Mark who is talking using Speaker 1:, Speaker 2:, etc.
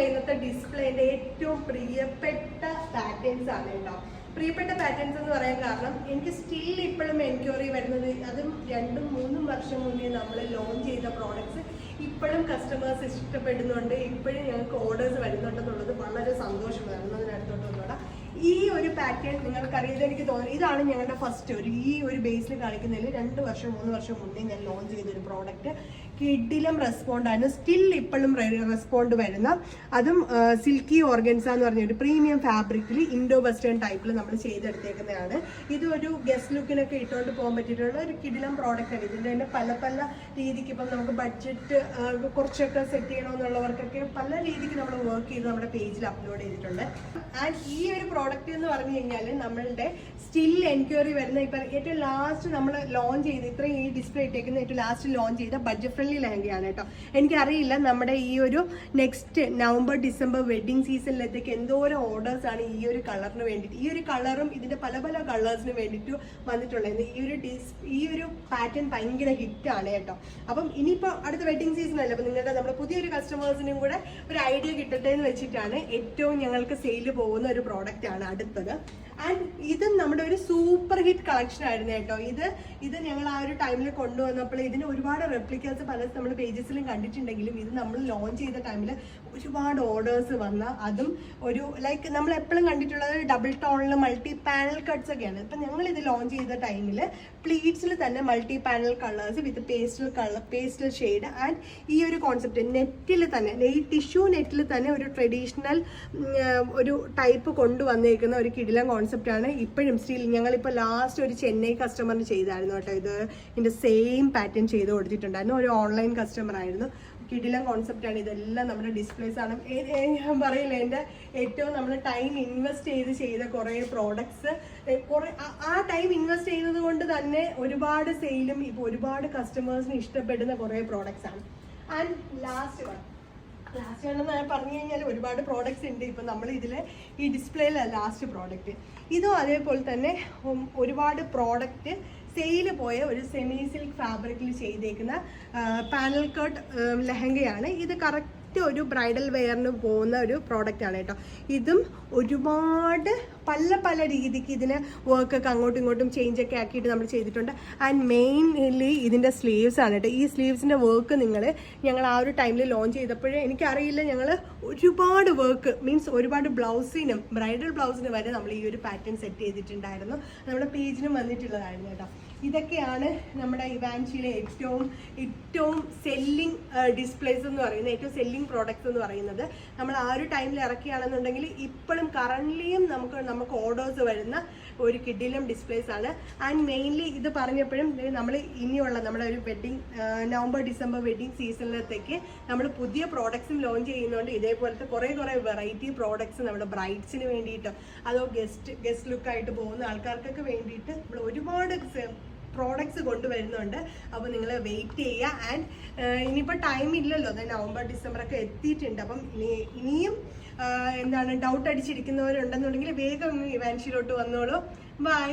Speaker 1: ഇന്നത്തെ ഡിസ്പ്ലേന്റെ ഏറ്റവും പ്രിയപ്പെട്ട പാറ്റേൺസ് ആണ് കേട്ടോ. പ്രിയപ്പെട്ട പാറ്റേൺസ് എന്ന് പറയാൻ കാരണം എനിക്ക് സ്റ്റിൽ ഇപ്പോഴും എൻക്വയറി വരുന്നത്, അതും 2-3 വർഷം മുന്നേ നമ്മൾ ലോഞ്ച് ചെയ്ത പ്രോഡക്ട്സ് ഇപ്പോഴും കസ്റ്റമേഴ്സ് ഇഷ്ടപ്പെടുന്നുണ്ട്, ഇപ്പോഴും ഞങ്ങൾക്ക് ഓർഡേഴ്സ് വരുന്നുണ്ടെന്നുള്ളത് വളരെ സന്തോഷമാണ്. അതിനടുത്തോട്ട് വന്നോടാ. ഈ ഒരു പാറ്റേൺ നിങ്ങൾക്കറിയാം, എനിക്ക് തോന്നുന്നു ഇതാണ് ഞങ്ങളുടെ ഫസ്റ്റ് ഈ ഒരു ബേസിൽ കാണിക്കുന്നതിൽ 2 വർഷം 3 വർഷം മുന്നേ ഞാൻ ലോഞ്ച് ചെയ്തൊരു പ്രോഡക്റ്റ്. കിഡിലും റെസ്പോണ്ടാണ്, സ്റ്റിൽ ഇപ്പോഴും റെസ്പോണ്ട് വരുന്ന, അതും സിൽക്കി ഓർഗൻസ എന്ന് പറഞ്ഞ ഒരു പ്രീമിയം ഫാബ്രിക്കിൽ ഇൻഡോ വെസ്റ്റേൺ ടൈപ്പിൽ നമ്മൾ ചെയ്തെടുത്തേക്കുന്നതാണ്. ഇതൊരു ഗസ്റ്റ് ലുക്കിനൊക്കെ ഇട്ടുകൊണ്ട് പോകാൻ പറ്റിയിട്ടുള്ള ഒരു കിഡിലം പ്രോഡക്റ്റ് ആണ്. ഇതിൻ്റെ തന്നെ പല പല രീതിക്ക്, ഇപ്പം നമുക്ക് ബഡ്ജറ്റ് കുറച്ചൊക്കെ സെറ്റ് ചെയ്യണമെന്നുള്ളവർക്കൊക്കെ പല രീതിക്ക് നമ്മൾ വർക്ക് ചെയ്ത് നമ്മുടെ പേജിൽ അപ്ലോഡ് ചെയ്തിട്ടുണ്ട്. ആൻഡ് ഈ ഒരു പ്രോഡക്റ്റ് എന്ന് പറഞ്ഞു കഴിഞ്ഞാൽ നമ്മളുടെ സ്റ്റിൽ എൻക്വയറി വരുന്ന, ഇപ്പം ഏറ്റവും ലാസ്റ്റ് നമ്മൾ ലോഞ്ച് ചെയ്ത് ഇത്രയും ഈ ഡിസ്പ്ലേ ഇട്ടേക്കുന്ന ഏറ്റവും ലാസ്റ്റ് ലോഞ്ച് ചെയ്ത ബഡ്ജറ്റ് ഫ്രണ്ട്ലി ലെഹങ്കയാണ് കേട്ടോ. എനിക്കറിയില്ല നമ്മുടെ ഈ ഒരു നെക്സ്റ്റ് നവംബർ ഡിസംബർ വെഡിങ് സീസണിലത്തേക്ക് എന്തോരം ഓർഡേഴ്സ് ആണ് ഈ ഒരു കളറിന് വേണ്ടിയിട്ട്, ഈ ഒരു കളറും ഇതിന്റെ പല പല കളേഴ്സിന് വേണ്ടിയിട്ട് വന്നിട്ടുള്ളത്. ഈ ഒരു പാറ്റേൺ ഭയങ്കര ഹിറ്റാണ് കേട്ടോ. അപ്പം ഇനിയിപ്പോൾ അടുത്ത വെഡിങ് സീസൺ അല്ലേ, അപ്പം നിങ്ങളുടെ നമ്മുടെ പുതിയൊരു കസ്റ്റമേഴ്സിനും കൂടെ ഒരു ഐഡിയ കിട്ടട്ടെ എന്ന് വെച്ചിട്ടാണ് ഏറ്റവും ഞങ്ങൾക്ക് സെയിൽ പോകുന്ന ഒരു പ്രോഡക്റ്റ് ആണ് അടുത്തത്. ആൻഡ് ഇത് നമ്മുടെ ഒരു സൂപ്പർ ഹിറ്റ് കളക്ഷൻ ആയിരുന്നു കേട്ടോ. ഇത് ഞങ്ങൾ ആ ഒരു ടൈമിൽ കൊണ്ടുവന്നപ്പോൾ ഇതിന് ഒരുപാട് റെപ്ലിക്കാസ് പല നമ്മൾ പേജസിലും കണ്ടിട്ടുണ്ടെങ്കിലും ഇത് നമ്മൾ ലോഞ്ച് ചെയ്ത ടൈമിൽ ഒരുപാട് ഓർഡേഴ്സ് വന്ന, അതും ഒരു ലൈക്ക് നമ്മൾ എപ്പോഴും കണ്ടിട്ടുള്ളത് ഡബിൾ ടോണിൽ മൾട്ടി പാനൽ കട്ട്സ് ഒക്കെയാണ്. ഇപ്പം ഞങ്ങൾ ഇത് ലോഞ്ച് ചെയ്ത ടൈമിൽ പ്ലീറ്റ്സിൽ തന്നെ multi panel colours with pastel shade and ഈ ഒരു കോൺസെപ്റ്റ് നെറ്റിൽ തന്നെ, ഈ ടിഷ്യൂ നെറ്റിൽ തന്നെ ഒരു ട്രഡീഷണൽ ഒരു ടൈപ്പ് കൊണ്ടുവന്നേക്കുന്ന ഒരു കിടിലം കോൺസെപ്റ്റാണ്. ഇപ്പോഴും സ്റ്റിൽ ഞങ്ങളിപ്പോൾ ലാസ്റ്റ് ഒരു ചെന്നൈ കസ്റ്റമറിന് ചെയ്തായിരുന്നു കേട്ടോ. ഇതിൻ്റെ സെയിം പാറ്റേൺ ചെയ്ത് കൊടുത്തിട്ടുണ്ടായിരുന്നു. ഒരു ഓൺലൈൻ കസ്റ്റമർ ആയിരുന്നു. കിടിലം കോൺസെപ്റ്റാണ്. ഇതെല്ലാം നമ്മുടെ ഡിസ്പ്ലേസ് ആണ്. ഞാൻ പറയില്ല, എൻ്റെ ഏറ്റവും നമ്മൾ ടൈം ഇൻവെസ്റ്റ് ചെയ്ത കുറേ പ്രോഡക്ട്സ്, ആ ടൈം ഇൻവെസ്റ്റ് ചെയ്യുന്നത് കൊണ്ട് തന്നെ ഒരുപാട് സെയിലും ഇപ്പോൾ ഒരുപാട് കസ്റ്റമേഴ്സിന് ഇഷ്ടപ്പെടുന്ന കുറേ പ്രോഡക്ട്സ് ആണ്. ആൻഡ് ലാസ്റ്റ് ആണെന്ന് പറഞ്ഞു കഴിഞ്ഞാൽ ഒരുപാട് പ്രോഡക്ട്സ് ഉണ്ട്. ഇപ്പം നമ്മൾ ഇതിൽ ഈ ഡിസ്പ്ലേയിലെ ലാസ്റ്റ് പ്രോഡക്റ്റ് ഇതും അതേപോലെ തന്നെ ഒരുപാട് പ്രോഡക്റ്റ് സെയിൽ പോയ ഒരു സെമി സിൽക്ക് ഫാബ്രിക്കിൽ ചെയ്തേക്കുന്ന പാനൽ കട്ട് ലെഹങ്കയാണ്. ഇത് കറക്റ്റ് ഒരു ബ്രൈഡൽ വെയറിന് പോകുന്ന ഒരു പ്രോഡക്റ്റ് ആണ് കേട്ടോ. ഇതും ഒരുപാട് പല രീതിക്ക് ഇതിന് വർക്കൊക്കെ അങ്ങോട്ടും ഇങ്ങോട്ടും ചേഞ്ചൊക്കെ ആക്കിയിട്ട് നമ്മൾ ചെയ്തിട്ടുണ്ട്. ആൻഡ് മെയിൻലി ഇതിൻ്റെ സ്ലീവ്സ് ആണ് കേട്ടോ. ഈ സ്ലീവ്സിൻ്റെ വർക്ക് ഞങ്ങൾ ആ ഒരു ടൈമിൽ ലോഞ്ച് ചെയ്തപ്പോഴേ എനിക്കറിയില്ല, ഞങ്ങൾ ഒരുപാട് വർക്ക് മീൻസ് ഒരുപാട് ബ്ലൗസിനും ബ്രൈഡൽ ബ്ലൗസിന് വരെ നമ്മൾ ഈ ഒരു പാറ്റേൺ സെറ്റ് ചെയ്തിട്ടുണ്ടായിരുന്നു. നമ്മുടെ പേജിനും വന്നിട്ടുള്ളതായിരുന്നു കേട്ടോ. ഇതൊക്കെയാണ് നമ്മുടെ ഇവാൻഷിയിലെ ഏറ്റവും സെല്ലിംഗ് ഡിസ്പ്ലേസ് എന്ന് പറയുന്നത്, ഏറ്റവും സെല്ലിംഗ് പ്രോഡക്റ്റ്സ് എന്ന് പറയുന്നത്. നമ്മൾ ആ ഒരു ടൈമിൽ ഇറക്കുകയാണെന്നുണ്ടെങ്കിൽ ഇപ്പോഴും കറൻറ്റ്ലിയും നമുക്ക് ഓർഡേഴ്സ് വരുന്ന ഒരു കിഡിലും ഡിസ്പ്ലേസ് ആണ്. ആൻഡ് മെയിൻലി ഇത് പറഞ്ഞപ്പോഴും നമ്മൾ ഇനിയുള്ള നമ്മുടെ ഒരു നവംബർ ഡിസംബർ വെഡിങ് സീസണിലത്തേക്ക് നമ്മൾ പുതിയ പ്രോഡക്ട്സും ലോഞ്ച് ചെയ്യുന്നതുകൊണ്ട് ഇതേപോലത്തെ കുറേ വെറൈറ്റി പ്രോഡക്ട്സ് നമ്മുടെ ബ്രൈഡ്സിന് വേണ്ടിയിട്ട്, അതോ ഗസ്റ്റ് ലുക്കായിട്ട് പോകുന്ന ആൾക്കാർക്കൊക്കെ വേണ്ടിയിട്ട് നമ്മൾ ഒരുപാട് പ്രോഡക്ട്സ് കൊണ്ടുവരുന്നുണ്ട്. അപ്പോൾ നിങ്ങൾ വെയിറ്റ് ചെയ്യുക. ആൻഡ് ഇനിയിപ്പോൾ ടൈം ഇല്ലല്ലോ, അത് നവംബർ ഡിസംബറൊക്കെ എത്തിയിട്ടുണ്ട്. അപ്പം ഇനിയും ഡൗട്ട് അടിച്ചിരിക്കുന്നവരുണ്ടെന്നുണ്ടെങ്കിൽ വേഗം ഇവാൻഷിയിലോട്ട് വന്നോളൂ. ബൈ.